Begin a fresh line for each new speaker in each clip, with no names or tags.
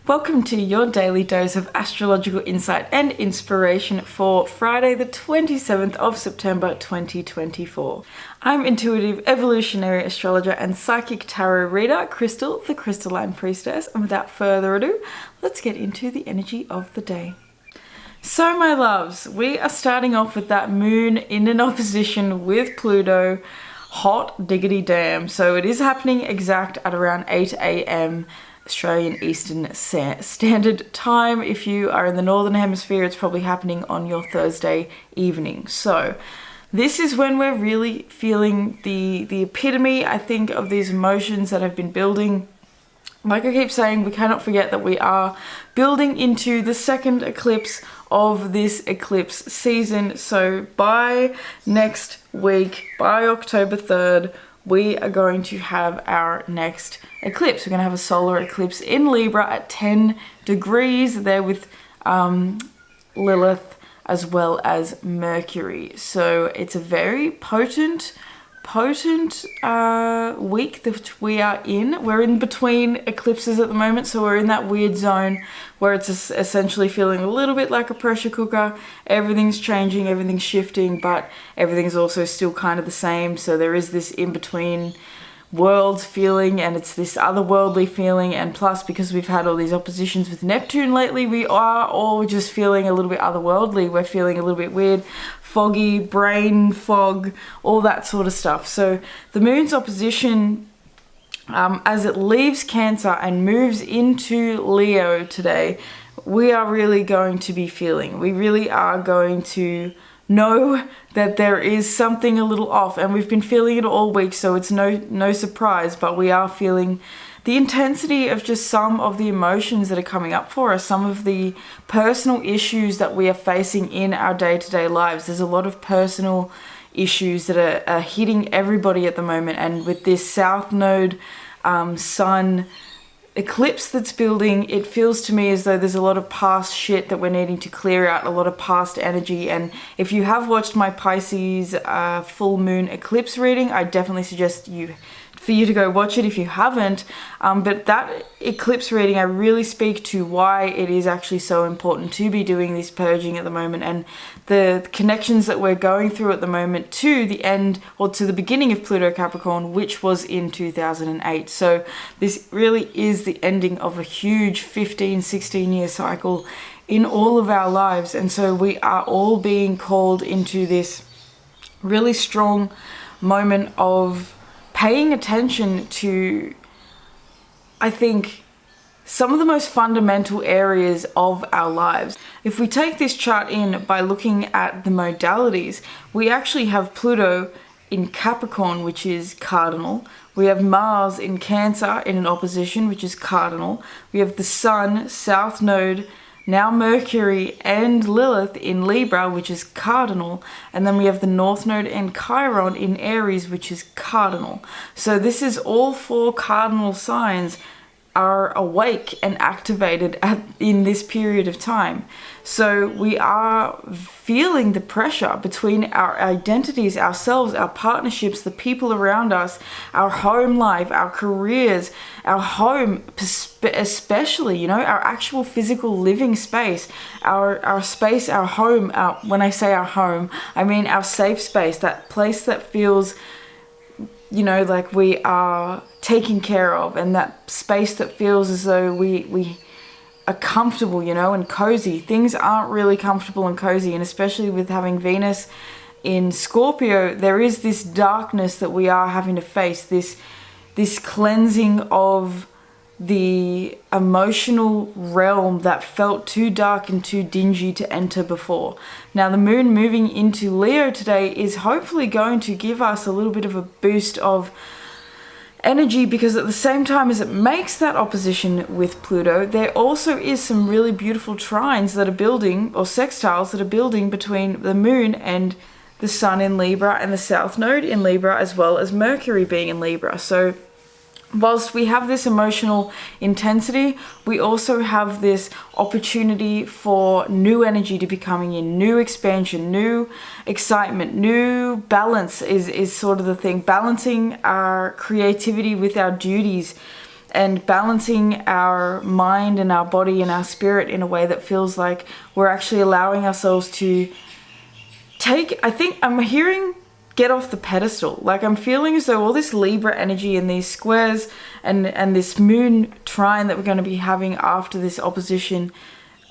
Welcome to your daily dose of astrological insight and inspiration for Friday the 27th of September 2024. I'm intuitive evolutionary astrologer and psychic tarot reader, Crystal, the crystalline priestess, and without further ado, let's get into the energy of the day. So my loves, we are starting off with that moon in an opposition with Pluto. Hot diggity damn. So it is happening exact at around 8 a.m. Australian Eastern Standard Time. If you are in the Northern Hemisphere, it's probably happening on your Thursday evening. So this is when we're really feeling the epitome, I think, of these emotions that have been building. Like I keep saying, we cannot forget that we are building into the second eclipse of this eclipse season. So by next week, by October 3rd, we are going to have our next eclipse. We're going to have a solar eclipse in Libra at 10 degrees there with Lilith as well as Mercury. So it's a very potent week that we are in. We're in between eclipses at the moment, so we're in that weird zone where it's essentially feeling a little bit like a pressure cooker. Everything's changing, everything's shifting, but everything's also still kind of the same. So there is this in-between worlds feeling, and it's this otherworldly feeling, and plus because we've had all these oppositions with Neptune lately, we are all just feeling a little bit otherworldly. We're feeling a little bit weird, foggy, brain fog, all that sort of stuff. So the moon's opposition, as it leaves Cancer and moves into Leo today, we are really going to be feeling. We really are going to know that there is something a little off, and we've been feeling it all week, so it's no surprise, but we are feeling the intensity of just some of the emotions that are coming up for us, some of the personal issues that we are facing in our day-to-day lives. There's a lot of personal issues that are hitting everybody at the moment, and with this South Node Sun eclipse that's building, it feels to me as though there's a lot of past shit that we're needing to clear out, a lot of past energy. And if you have watched my Pisces full moon eclipse reading, I definitely suggest for you to go watch it if you haven't. But that eclipse reading, I really speak to why it is actually so important to be doing this purging at the moment, and the connections that we're going through at the moment to the end, or to the beginning of Pluto Capricorn, which was in 2008. So this really is the ending of a huge 16 year cycle in all of our lives. And so we are all being called into this really strong moment of paying attention to, I think, some of the most fundamental areas of our lives. If we take this chart in by looking at the modalities, we actually have Pluto in Capricorn, which is cardinal. We have Mars in Cancer in an opposition, which is cardinal. We have the Sun, South Node, now Mercury and Lilith in Libra, which is cardinal, and then we have the North Node and Chiron in Aries, which is cardinal. So this is all four cardinal signs are awake and activated in this period of time. So we are feeling the pressure between our identities, ourselves, our partnerships, the people around us, our home life, our careers, our home especially, our actual physical living space, our space, our home. When I say our home, I mean our safe space, that place that feels like we are taken care of, and that space that feels as though we are comfortable, and cozy. Things aren't really comfortable and cozy, and especially with having Venus in Scorpio, there is this darkness that we are having to face, this cleansing of the emotional realm that felt too dark and too dingy to enter before. Now the moon moving into Leo today is hopefully going to give us a little bit of a boost of energy, because at the same time as it makes that opposition with Pluto, there also is some really beautiful trines that are building, or sextiles that are building, between the moon and the Sun in Libra and the South Node in Libra, as well as Mercury being in Libra. So whilst we have this emotional intensity, we also have this opportunity for new energy to be coming in, new expansion, new excitement, new balance is sort of the thing. Balancing our creativity with our duties and balancing our mind and our body and our spirit in a way that feels like we're actually allowing ourselves to I think I'm hearing get off the pedestal. Like I'm feeling as though all this Libra energy and these squares and this moon trine that we're going to be having after this opposition,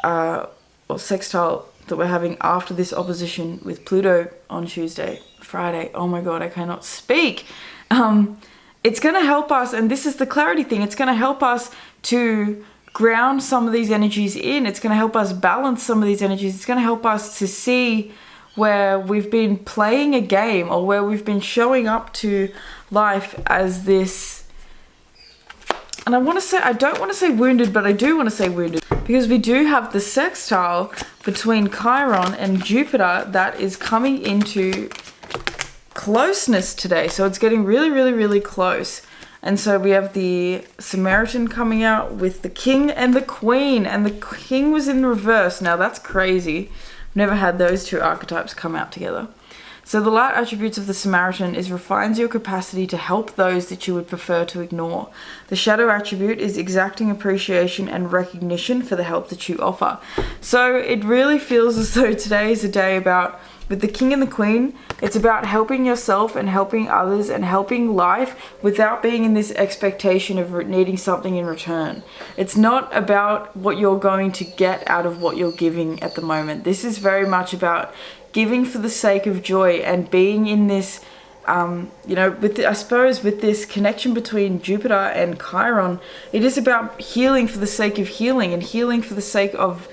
or sextile that we're having after this opposition with Pluto on Friday. Oh my God, I cannot speak. It's going to help us, and this is the clarity thing, it's going to help us to ground some of these energies in. It's going to help us balance some of these energies. It's going to help us to see where we've been playing a game, or where we've been showing up to life as this, and I don't want to say wounded, but I do want to say wounded, because we do have the sextile between Chiron and Jupiter that is coming into closeness today. So it's getting really, really, really close. And so we have the Samaritan coming out with the King and the Queen, and the King was in reverse. Now that's crazy. I've never had those two archetypes come out together. So the light attributes of the Samaritan is refines your capacity to help those that you would prefer to ignore. The shadow attribute is exacting appreciation and recognition for the help that you offer. So it really feels as though today is a day about, with the King and the Queen, it's about helping yourself and helping others and helping life without being in this expectation of needing something in return. It's not about what you're going to get out of what you're giving at the moment. This is very much about giving for the sake of joy and being in this, I suppose with this connection between Jupiter and Chiron, it is about healing for the sake of healing, and healing for the sake of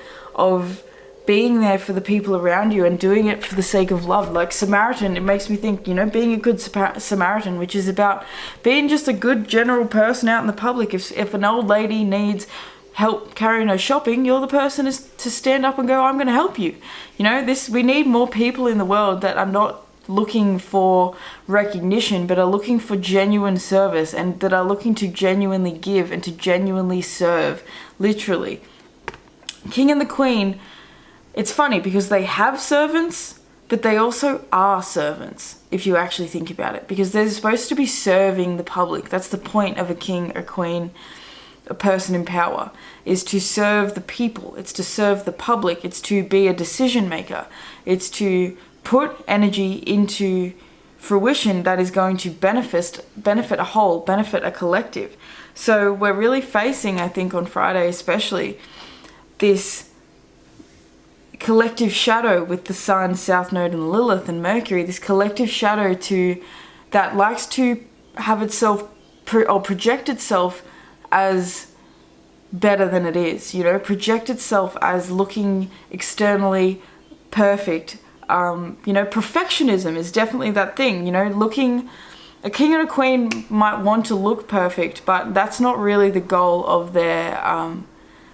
being there for the people around you, and doing it for the sake of love. Like Samaritan, it makes me think, being a good Samaritan, which is about being just a good general person out in the public. If an old lady needs help carrying her shopping, you're the person to stand up and go, I'm going to help you. We need more people in the world that are not looking for recognition, but are looking for genuine service, and that are looking to genuinely give and to genuinely serve, literally. King and the Queen, it's funny because they have servants, but they also are servants, if you actually think about it, because they're supposed to be serving the public. That's the point of a king, a queen, a person in power, is to serve the people. It's to serve the public. It's to be a decision maker. It's to put energy into fruition that is going to benefit a whole, benefit a collective. So we're really facing, I think on Friday especially, this collective shadow with the Sun, South Node and Lilith and Mercury, this collective shadow that likes to have itself project itself as better than it is, project itself as looking externally perfect. Perfectionism is definitely that thing, a king and a queen might want to look perfect, but that's not really the goal of their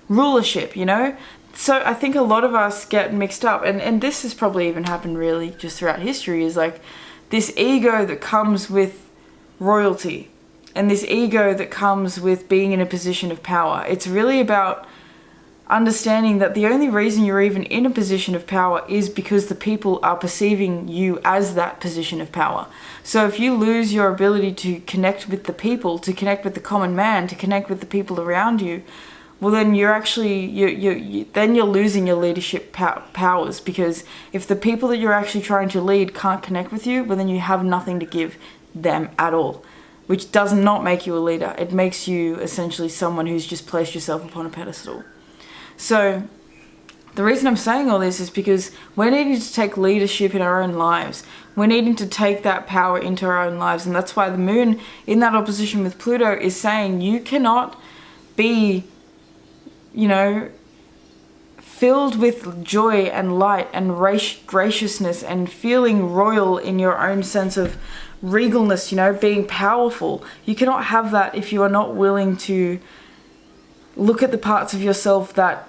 rulership, So I think a lot of us get mixed up, and this has probably even happened really just throughout history, is like this ego that comes with royalty, and this ego that comes with being in a position of power. It's really about understanding that the only reason you're even in a position of power is because the people are perceiving you as that position of power. So if you lose your ability to connect with the people, to connect with the common man, to connect with the people around you, well then you're actually, you're losing your leadership powers, because if the people that you're actually trying to lead can't connect with you, well then you have nothing to give them at all. Which does not make you a leader. It makes you essentially someone who's just placed yourself upon a pedestal. So the reason I'm saying all this is because we're needing to take leadership in our own lives. We're needing to take that power into our own lives. And that's why the moon in that opposition with Pluto is saying you cannot be, filled with joy and light and graciousness and feeling royal in your own sense of regalness, being powerful. You cannot have that if you are not willing to look at the parts of yourself that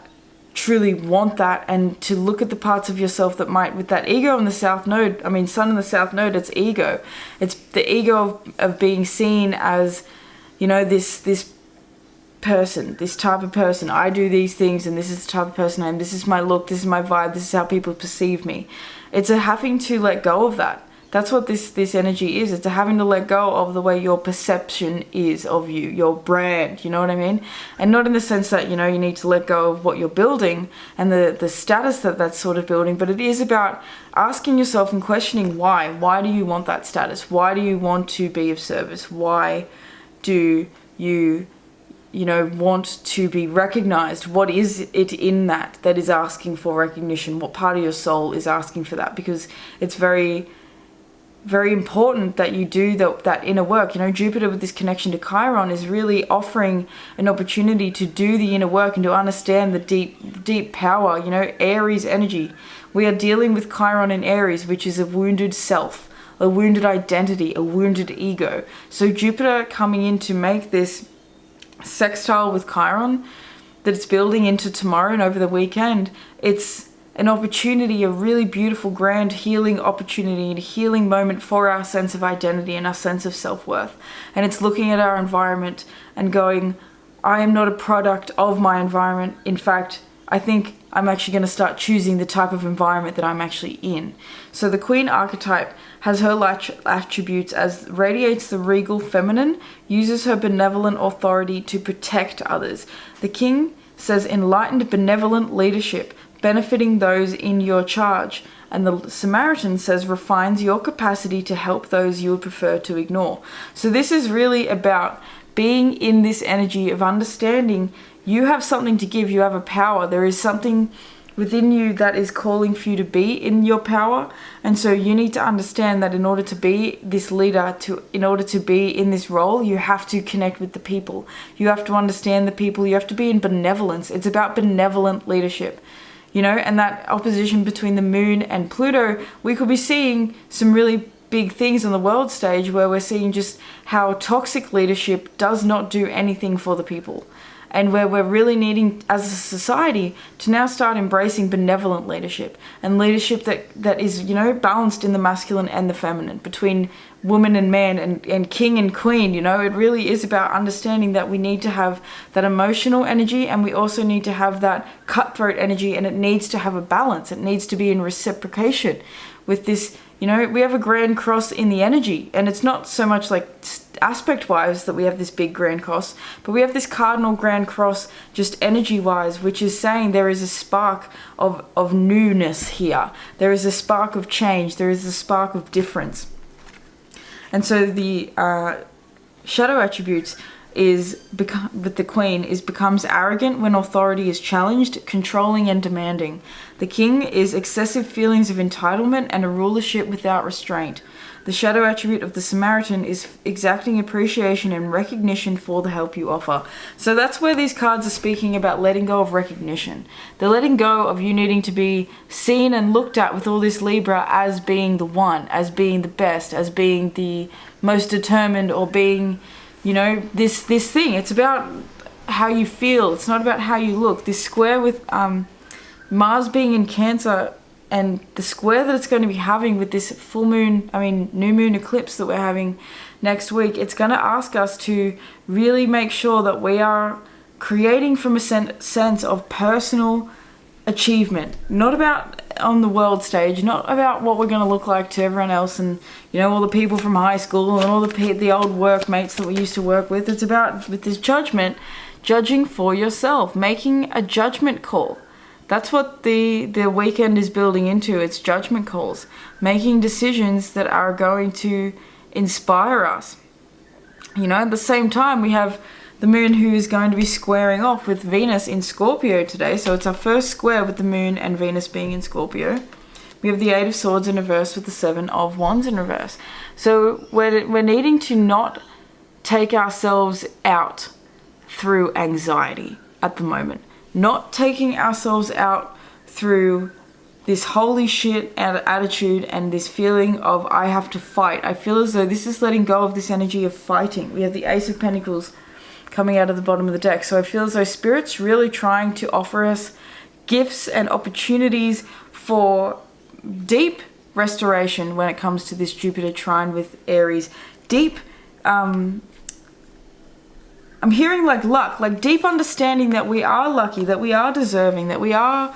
truly want that, and to look at the parts of yourself that might, with that ego in the South Node, Sun in the South Node, it's ego. It's the ego of being seen as, this person, this type of person. I do these things and this is the type of person I am. This is my look, this is my vibe, this is how people perceive me. It's a having to let go of that. That's what this energy is. It's having to let go of the way your perception is of you, your brand, you know what I mean? And not in the sense that, you know, you need to let go of what you're building and the status that that's sort of building, but it is about asking yourself and questioning why. Why do you want that status? Why do you want to be of service? Why do you know, want to be recognized? What is it in that is asking for recognition? What part of your soul is asking for that? Because it's very, very important that you do that inner work. You know, Jupiter with this connection to Chiron is really offering an opportunity to do the inner work and to understand the deep power, you know, Aries energy. We are dealing with Chiron in Aries, which is a wounded self, a wounded identity, a wounded ego. So Jupiter coming in to make this sextile with Chiron that it's building into tomorrow and over the weekend, it's an opportunity, a really beautiful, grand healing opportunity and a healing moment for our sense of identity and our sense of self-worth. And it's looking at our environment and going, I am not a product of my environment. In fact, I think I'm actually going to start choosing the type of environment that I'm actually in. So the Queen archetype has her attributes as radiates the regal feminine, uses her benevolent authority to protect others. The King says enlightened, benevolent leadership, benefiting those in your charge. And the Samaritan says refines your capacity to help those you would prefer to ignore. So this is really about being in this energy of understanding you have something to give, you have a power. There is something within you that is calling for you to be in your power. And so you need to understand that in order to be this leader, in order to be in this role, you have to connect with the people. You have to understand the people. You have to be in benevolence. It's about benevolent leadership. You know, and that opposition between the moon and Pluto, we could be seeing some really big things on the world stage where we're seeing just how toxic leadership does not do anything for the people. And where we're really needing, as a society, to now start embracing benevolent leadership and leadership that is, you know, balanced in the masculine and the feminine, between woman and man and king and queen. You know, it really is about understanding that we need to have that emotional energy and we also need to have that cutthroat energy, and it needs to have a balance. It needs to be in reciprocation with this. You know, we have a grand cross in the energy, and it's not so much like aspect-wise that we have this big grand cross, but we have this cardinal grand cross just energy-wise, which is saying there is a spark of newness here. There is a spark of change. There is a spark of difference. And so the shadow attributes with the Queen becomes arrogant when authority is challenged, controlling and demanding. The King is excessive feelings of entitlement and a rulership without restraint. The shadow attribute of the Samaritan is exacting appreciation and recognition for the help you offer. So that's where these cards are speaking about letting go of recognition. They're letting go of you needing to be seen and looked at with all this Libra as being the one, as being the best, as being the most determined, or being, you know, this thing. It's about how you feel. It's not about how you look. This square with Mars being in Cancer, and the square that it's going to be having with this new moon eclipse that we're having next week, it's going to ask us to really make sure that we are creating from a sense of personal achievement, not about on the world stage, not about what we're going to look like to everyone else and, you know, all the people from high school and all the old workmates that we used to work with. It's about, with this judgment, judging for yourself, making a judgment call. That's what the weekend is building into. It's judgment calls, making decisions that are going to inspire us. You know, at the same time, we have the moon who is going to be squaring off with Venus in Scorpio today. So it's our first square with the moon and Venus being in Scorpio. We have the Eight of Swords in reverse with the Seven of Wands in reverse. So we're needing to not take ourselves out through anxiety at the moment. Not taking ourselves out through this holy shit attitude and this feeling of I have to fight. I feel as though this is letting go of this energy of fighting. We have the Ace of Pentacles coming out of the bottom of the deck. So I feel as though Spirit's really trying to offer us gifts and opportunities for deep restoration when it comes to this Jupiter trine with Aries. Deep, I'm hearing like luck, like deep understanding that we are lucky, that we are deserving, that we are,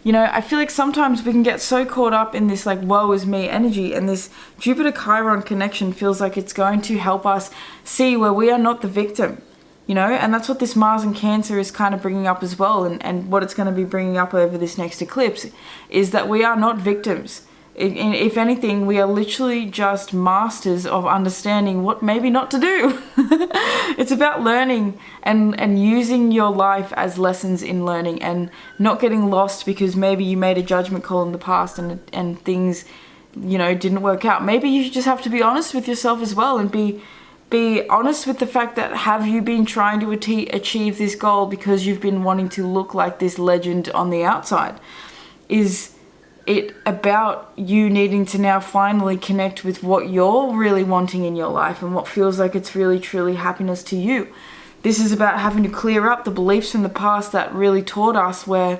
you know, I feel like sometimes we can get so caught up in this like woe is me energy, and this Jupiter Chiron connection feels like it's going to help us see where we are not the victim, you know, and that's what this Mars in Cancer is kind of bringing up as well, and what it's going to be bringing up over this next eclipse is that we are not victims. If anything, we are literally just masters of understanding what maybe not to do. It's about learning and using your life as lessons in learning, and not getting lost because maybe you made a judgment call in the past and things, you know, didn't work out. Maybe you just have to be honest with yourself as well, and be honest with the fact that, have you been trying to achieve this goal because you've been wanting to look like this legend on the outside? Is it about you needing to now finally connect with what you're really wanting in your life and what feels like it's really truly happiness to you? This is about having to clear up the beliefs from the past that really taught us where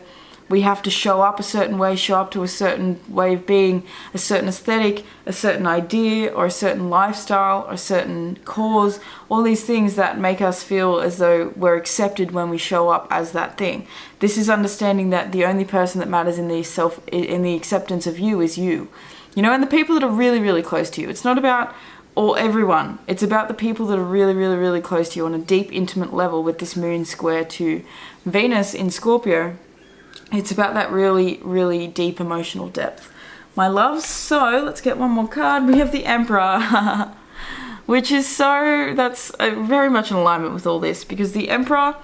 we have to show up a certain way, show up to a certain way of being, a certain aesthetic, a certain idea, or a certain lifestyle, or a certain cause, all these things that make us feel as though we're accepted when we show up as that thing. This is understanding that the only person that matters in the acceptance of you is you. You know, and the people that are really, really close to you. It's not about everyone. It's about the people that are really, really, really close to you on a deep, intimate level with this moon square to Venus in Scorpio. It's about that really, really deep emotional depth, my loves. So let's get one more card. We have the Emperor, which is that's very much in alignment with all this, because the Emperor,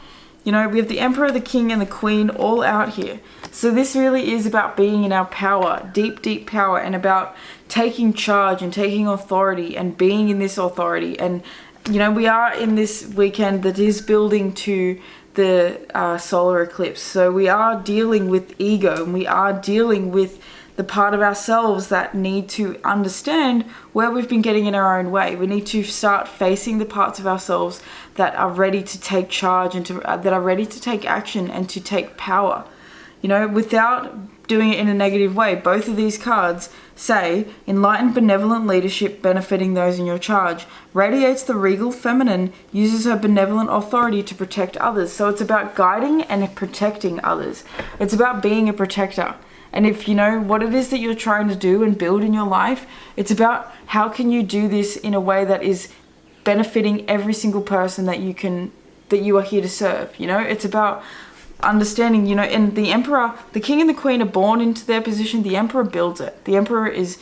you know, we have the Emperor, the King, and the Queen all out here. So this really is about being in our power, deep, deep power, and about taking charge and taking authority and being in this authority. And, you know, we are in this weekend that is building to the solar eclipse, so we are dealing with ego, and we are dealing with the part of ourselves that need to understand where we've been getting in our own way. We need to start facing the parts of ourselves that are ready to take charge and that are ready to take action and to take power, you know, without doing it in a negative way. Both of these cards say enlightened benevolent leadership benefiting those in your charge, radiates the regal feminine, uses her benevolent authority to protect others. So it's about guiding and protecting others. It's about being a protector. And if you know what it is that you're trying to do and build in your life, it's about how can you do this in a way that is benefiting every single person that you are here to serve. You know, it's about understanding, you know, and the Emperor, the King and the Queen are born into their position. The Emperor builds it. The Emperor is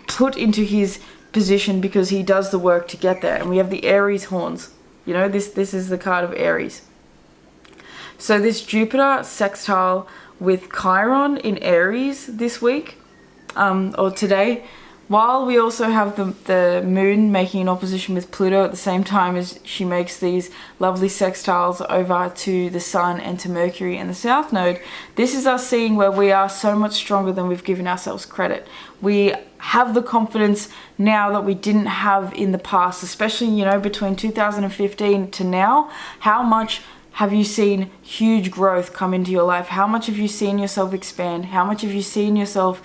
put into his position because he does the work to get there. And we have the Aries horns. You know, this is the card of Aries. So this Jupiter sextile with Chiron in Aries this week, or today, while we also have the moon making an opposition with Pluto at the same time as she makes these lovely sextiles over to the sun and to Mercury in the south node, this is us seeing where we are so much stronger than we've given ourselves credit. We have the confidence now that we didn't have in the past, especially, you know, between 2015 to now. How much have you seen huge growth come into your life? How much have you seen yourself expand? How much have you seen yourself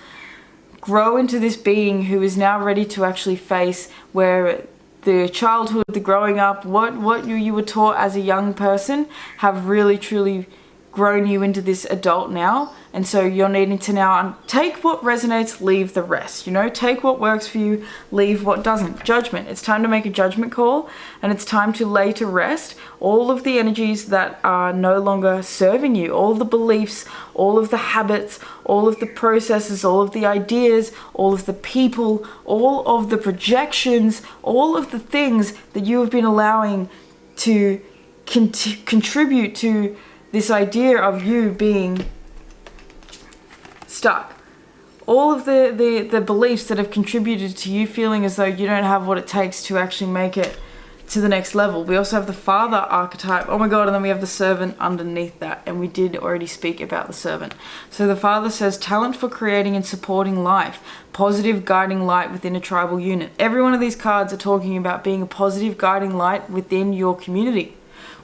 grow into this being who is now ready to actually face where the childhood, the growing up, what you were taught as a young person have really truly grown you into this adult now. And so you're needing to now take what resonates, leave the rest. You know, take what works for you, leave what doesn't. Judgment. It's time to make a judgment call, and it's time to lay to rest all of the energies that are no longer serving you, all of the beliefs, all of the habits, all of the processes, all of the ideas, all of the people, all of the projections, all of the things that you have been allowing to contribute to this idea of you being stuck. All of the beliefs that have contributed to you feeling as though you don't have what it takes to actually make it to the next level. We also have the father archetype. Oh my god, and then we have the servant underneath that. And we did already speak about the servant. So the father says talent for creating and supporting life. Positive guiding light within a tribal unit. Every one of these cards are talking about being a positive guiding light within your community,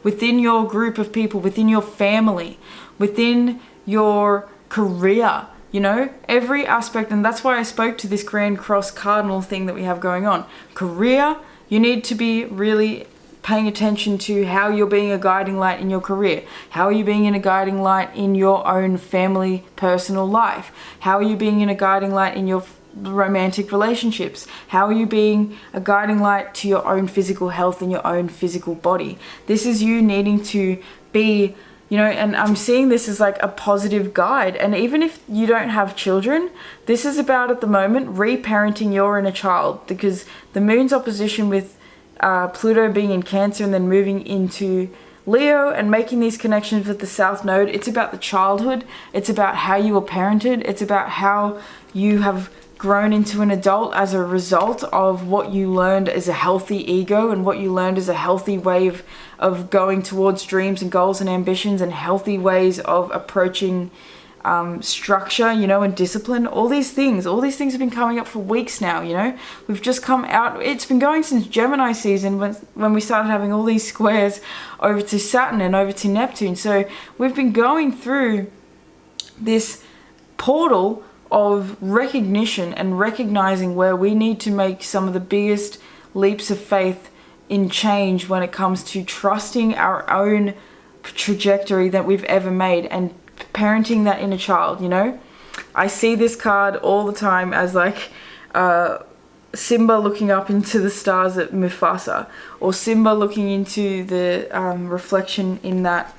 within your group of people, within your family, within your career, you know, every aspect. And that's why I spoke to this Grand Cross cardinal thing that we have going on. Career, you need to be really paying attention to how you're being a guiding light in your career. How are you being in a guiding light in your own family, personal life? How are you being in a guiding light in your romantic relationships? How are you being a guiding light to your own physical health and your own physical body? This is you needing to be, you know, and I'm seeing this as like a positive guide. And even if you don't have children, this is about, at the moment, reparenting your inner child, because the moon's opposition with Pluto being in Cancer and then moving into Leo and making these connections with the South Node, it's about the childhood. It's about how you were parented. It's about how you have grown into an adult as a result of what you learned as a healthy ego and what you learned as a healthy way of going towards dreams and goals and ambitions, and healthy ways of approaching structure, you know, and discipline. All these things have been coming up for weeks now, you know. We've just come out, it's been going since Gemini season, when we started having all these squares over to Saturn and over to Neptune. So we've been going through this portal of recognition and recognizing where we need to make some of the biggest leaps of faith in change when it comes to trusting our own trajectory that we've ever made and parenting that inner child, you know. I see this card all the time as like Simba looking up into the stars at Mufasa, or Simba looking into the reflection in that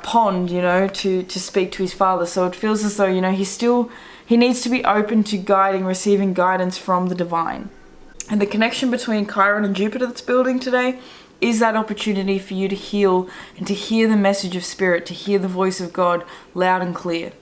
pond, you know, to speak to his father. So it feels as though, you know, he needs to be open to receiving guidance from the divine. And the connection between Chiron and Jupiter that's building today is that opportunity for you to heal and to hear the message of spirit, to hear the voice of God loud and clear.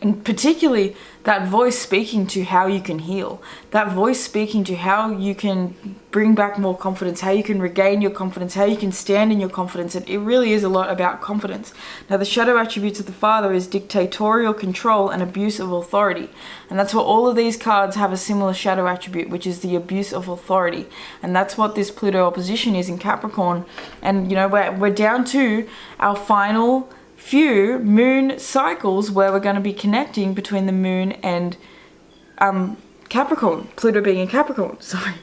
And particularly that voice speaking to how you can heal, that voice speaking to how you can bring back more confidence, how you can regain your confidence, how you can stand in your confidence. And it really is a lot about confidence. Now, the shadow attributes of the father is dictatorial control and abuse of authority. And that's what all of these cards have, a similar shadow attribute, which is the abuse of authority. And that's what this Pluto opposition is in Capricorn. And, you know, we're down to our final few moon cycles where we're going to be connecting between the moon and Capricorn, Pluto being in Capricorn, sorry.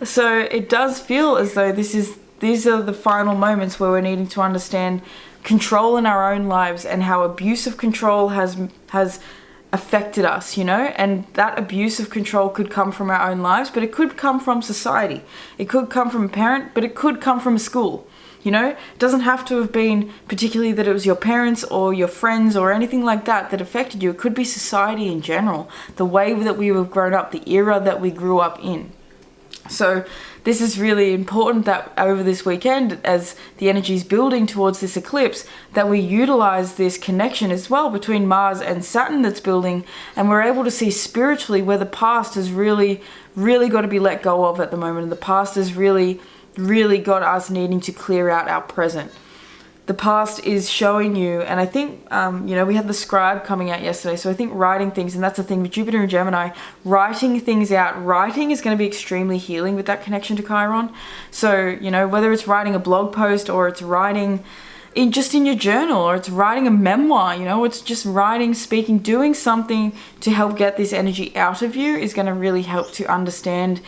So it does feel as though these are the final moments where we're needing to understand control in our own lives and how abuse of control has affected us, you know. And that abuse of control could come from our own lives, but it could come from society. It could come from a parent, but it could come from a school. You know, it doesn't have to have been particularly that it was your parents or your friends or anything like that that affected you. It could be society in general, the way that we have grown up, the era that we grew up in. So this is really important that over this weekend, as the energy is building towards this eclipse, that we utilize this connection as well between Mars and Saturn that's building, and we're able to see spiritually where the past has really, really got to be let go of at the moment. And the past has really got us needing to clear out our present. The past is showing you, and I think, you know, we had the scribe coming out yesterday, so I think writing things, and that's the thing with Jupiter and Gemini, writing things out. Writing is going to be extremely healing with that connection to Chiron. So, you know, whether it's writing a blog post or it's writing just in your journal, or it's writing a memoir, you know, it's just writing, speaking, doing something to help get this energy out of you is going to really help to understand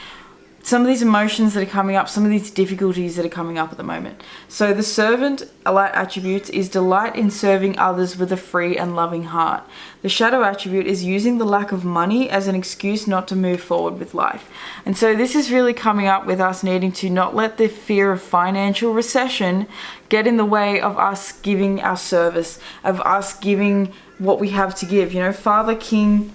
some of these emotions that are coming up, some of these difficulties that are coming up at the moment. So the servant light attributes is delight in serving others with a free and loving heart. The shadow attribute is using the lack of money as an excuse not to move forward with life. And so this is really coming up with us needing to not let the fear of financial recession get in the way of us giving our service, of us giving what we have to give. You know, Father, King,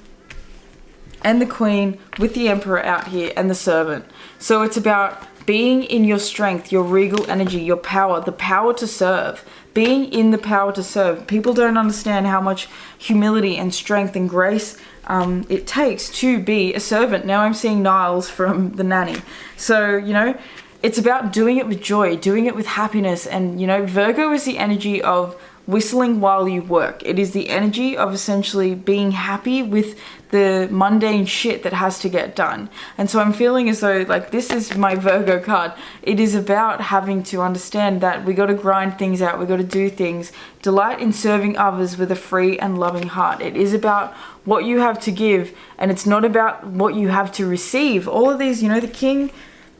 and the Queen with the Emperor out here and the servant. So it's about being in your strength, your regal energy, your power, the power to serve, being in the power to serve. People don't understand how much humility and strength and grace it takes to be a servant. Now I'm seeing Niles from The Nanny. So, you know, it's about doing it with joy, doing it with happiness. And, you know, Virgo is the energy of whistling while you work. It is the energy of essentially being happy with the mundane shit that has to get done. And so I'm feeling as though, like, this is my Virgo card. It is about having to understand that we got to grind things out, we got to do things. Delight in serving others with a free and loving heart. It is about what you have to give, and it's not about what you have to receive. All of these, you know, the King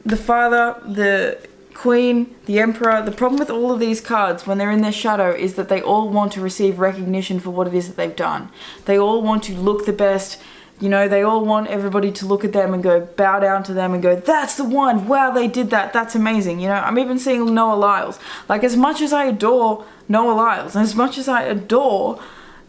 the Father, the Queen, the Emperor. The problem with all of these cards when they're in their shadow is that they all want to receive recognition for what it is that they've done. They all want to look the best. You know, they all want everybody to look at them and go, bow down to them and go, that's the one, wow, they did that, that's amazing. You know, I'm even seeing Noah Lyles. Like, as much as I adore Noah Lyles, and as much as I adore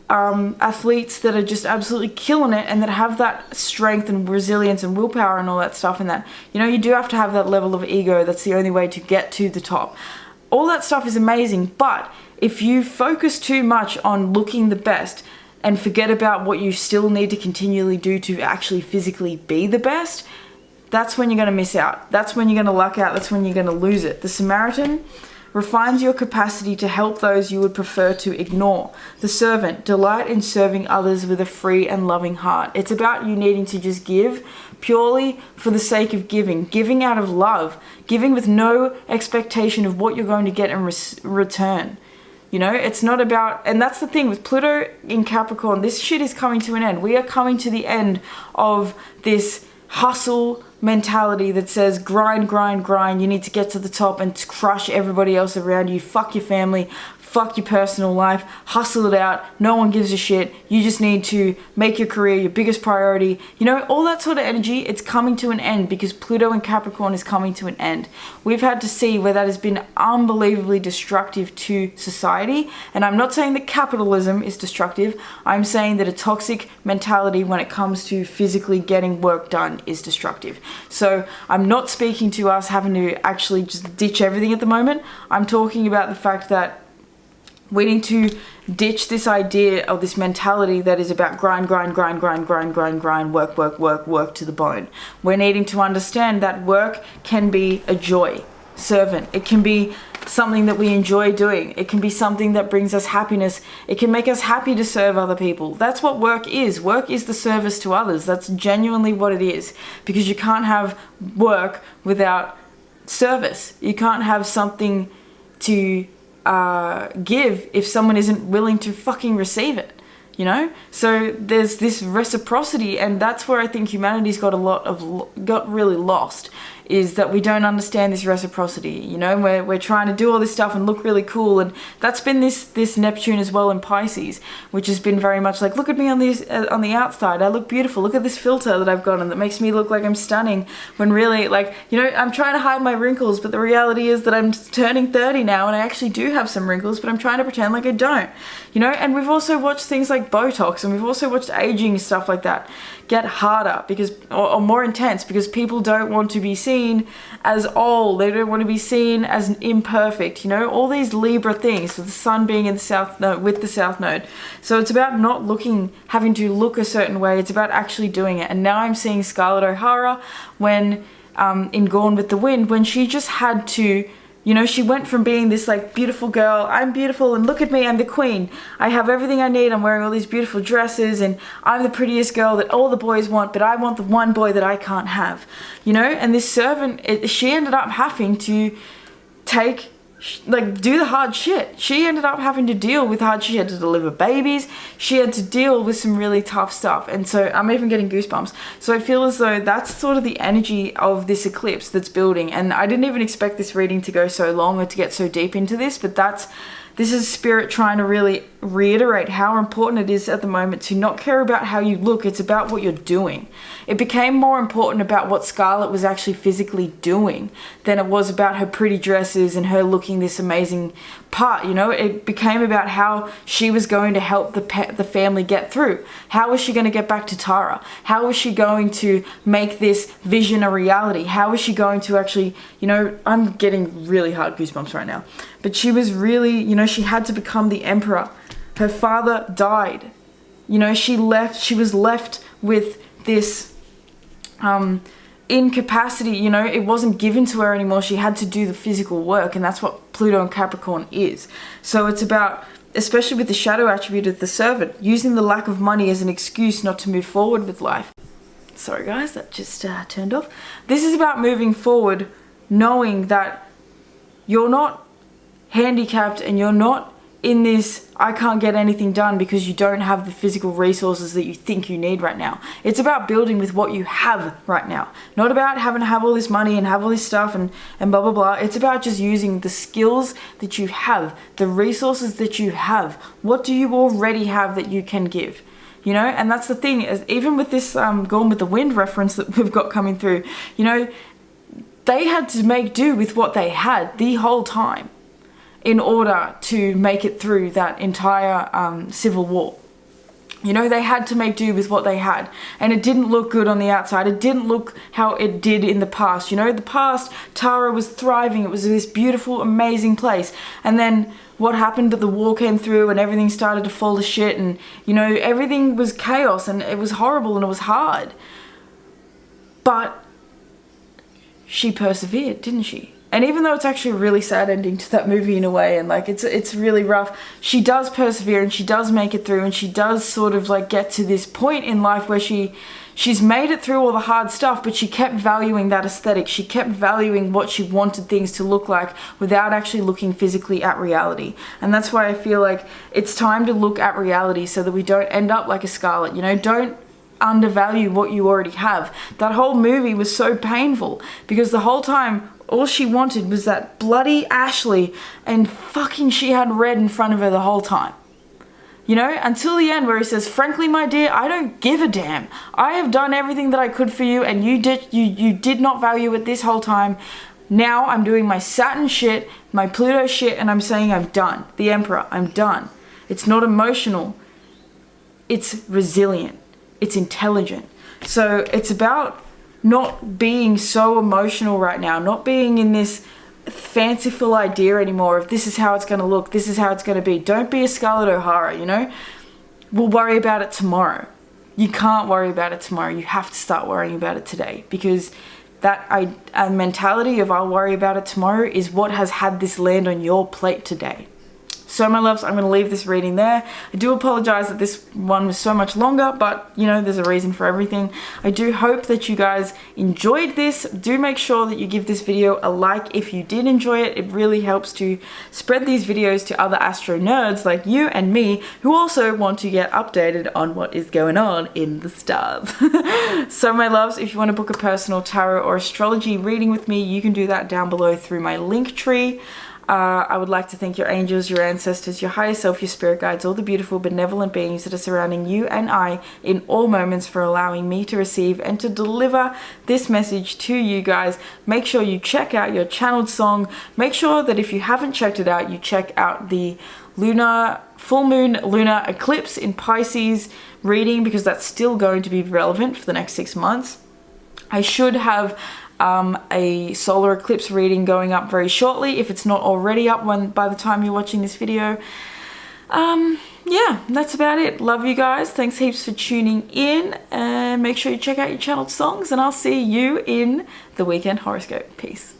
athletes that are just absolutely killing it and that have that strength and resilience and willpower and all that stuff, and that, you know, you do have to have that level of ego. That's the only way to get to the top. All that stuff is amazing, but if you focus too much on looking the best and forget about what you still need to continually do to actually physically be the best, that's when you're going to miss out. That's when you're going to luck out. That's when you're going to lose it. The Samaritan refines your capacity to help those you would prefer to ignore. The Servant, delight in serving others with a free and loving heart. It's about you needing to just give purely for the sake of giving. Giving out of love. Giving with no expectation of what you're going to get in return. You know, it's not about, and that's the thing with Pluto in Capricorn, this shit is coming to an end. We are coming to the end of this hustle mentality that says grind, grind, grind. You need to get to the top and crush everybody else around you. Fuck your family. Fuck your personal life. Hustle it out. No one gives a shit. You just need to make your career your biggest priority. You know, all that sort of energy, it's coming to an end because Pluto in Capricorn is coming to an end. We've had to see where that has been unbelievably destructive to society. And I'm not saying that capitalism is destructive. I'm saying that a toxic mentality when it comes to physically getting work done is destructive. So I'm not speaking to us having to actually just ditch everything at the moment. I'm talking about the fact that we need to ditch this idea of this mentality that is about grind, grind, grind, grind, grind, grind, grind, work, work, work, work to the bone. We're needing to understand that work can be a joy. Servant. It can be something that we enjoy doing. It can be something that brings us happiness. It can make us happy to serve other people. That's what work is. Work is the service to others. That's genuinely what it is. Because you can't have work without service. You can't have something to give if someone isn't willing to fucking receive it, you know? So there's this reciprocity, and that's where I think humanity's got really lost, is that we don't understand this reciprocity. You know, we're trying to do all this stuff and look really cool, and that's been this Neptune as well in Pisces, which has been very much like, look at me on the outside, I look beautiful, look at this filter that I've got on that makes me look like I'm stunning, when really, like, you know, I'm trying to hide my wrinkles, but the reality is that I'm turning 30 now and I actually do have some wrinkles, but I'm trying to pretend like I don't, you know? And we've also watched things like Botox, and we've also watched aging, stuff like that get harder because, or more intense, because people don't want to be seen as old. They don't want to be seen as imperfect, you know, all these Libra things, with the sun being in the south node, with the south node. So it's about not having to look a certain way. It's about actually doing it. And now I'm seeing Scarlett O'Hara when in Gone with the Wind, when she just had to, you know, she went from being this like beautiful girl, I'm beautiful and look at me, I'm the queen, I have everything I need, I'm wearing all these beautiful dresses and I'm the prettiest girl that all the boys want, but I want the one boy that I can't have, you know? And this servant, she ended up having to do the hard shit. She ended up having to deal with hard shit. She had to deliver babies. She had to deal with some really tough stuff. And so I'm even getting goosebumps. So I feel as though that's sort of the energy of this eclipse that's building. And I didn't even expect this reading to go so long or to get so deep into this, but this is Spirit trying to really reiterate how important it is at the moment to not care about how you look. It's about what you're doing. It became more important about what Scarlett was actually physically doing than it was about her pretty dresses and her looking this amazing part, you know? It became about how she was going to help the family get through. How was she going to get back to Tara? How was she going to make this vision a reality? How was she going to actually, you know, I'm getting really hard goosebumps right now. But she was really, you know, she had to become the emperor. Her father died. You know, she was left with this incapacity, you know, it wasn't given to her anymore. She had to do the physical work, and that's what Pluto and Capricorn is. So it's about, especially with the shadow attribute of the servant, using the lack of money as an excuse not to move forward with life. Sorry guys, that just turned off. This is about moving forward, knowing that you're not handicapped and you're not in this, I can't get anything done because you don't have the physical resources that you think you need right now. It's about building with what you have right now. Not about having to have all this money and have all this stuff and blah, blah, blah. It's about just using the skills that you have, the resources that you have. What do you already have that you can give? You know, and that's the thing, is even with this Gone with the Wind reference that we've got coming through, you know, they had to make do with what they had the whole time in order to make it through that entire civil war. You know, they had to make do with what they had, and it didn't look good on the outside. It didn't look how it did in the past. You know, the past, Tara was thriving. It was this beautiful, amazing place. And then what happened? But the war came through and everything started to fall to shit, and, you know, everything was chaos and it was horrible and it was hard. But she persevered, didn't she? And even though it's actually a really sad ending to that movie in a way, and like it's really rough, she does persevere and she does make it through, and she does sort of like get to this point in life where she's made it through all the hard stuff, but she kept valuing that aesthetic. She kept valuing what she wanted things to look like without actually looking physically at reality. And that's why I feel like it's time to look at reality so that we don't end up like a Scarlet. You know, don't undervalue what you already have. That whole movie was so painful because the whole time all she wanted was that bloody Ashley, and fucking she had red in front of her the whole time. You know, until the end where he says, frankly, my dear, I don't give a damn. I have done everything that I could for you, and you did not value it this whole time. Now I'm doing my Saturn shit, my Pluto shit, and I'm saying I'm done. The Emperor, I'm done. It's not emotional. It's resilient. It's intelligent. So it's about not being so emotional right now, not being in this fanciful idea anymore of this is how it's going to look, this is how it's going to be. Don't be a Scarlett O'Hara, you know? We'll worry about it tomorrow. You can't worry about it tomorrow. You have to start worrying about it today, because that mentality of I'll worry about it tomorrow is what has had this land on your plate today. So my loves, I'm going to leave this reading there. I do apologize that this one was so much longer, but you know, there's a reason for everything. I do hope that you guys enjoyed this. Do make sure that you give this video a like if you did enjoy it. It really helps to spread these videos to other astro nerds like you and me who also want to get updated on what is going on in the stars. So my loves, if you want to book a personal tarot or astrology reading with me, you can do that down below through my link tree. I would like to thank your angels, your ancestors, your higher self, your spirit guides, all the beautiful benevolent beings that are surrounding you and I in all moments, for allowing me to receive and to deliver this message to you guys. Make sure you check out your channeled song. Make sure that if you haven't checked it out, you check out the full moon lunar eclipse in Pisces reading, because that's still going to be relevant for the next 6 months. I should have a solar eclipse reading going up very shortly, if it's not already up by the time you're watching this video. Yeah, that's about it. Love you guys. Thanks heaps for tuning in, and make sure you check out your channeled songs, and I'll see you in the weekend horoscope. Peace.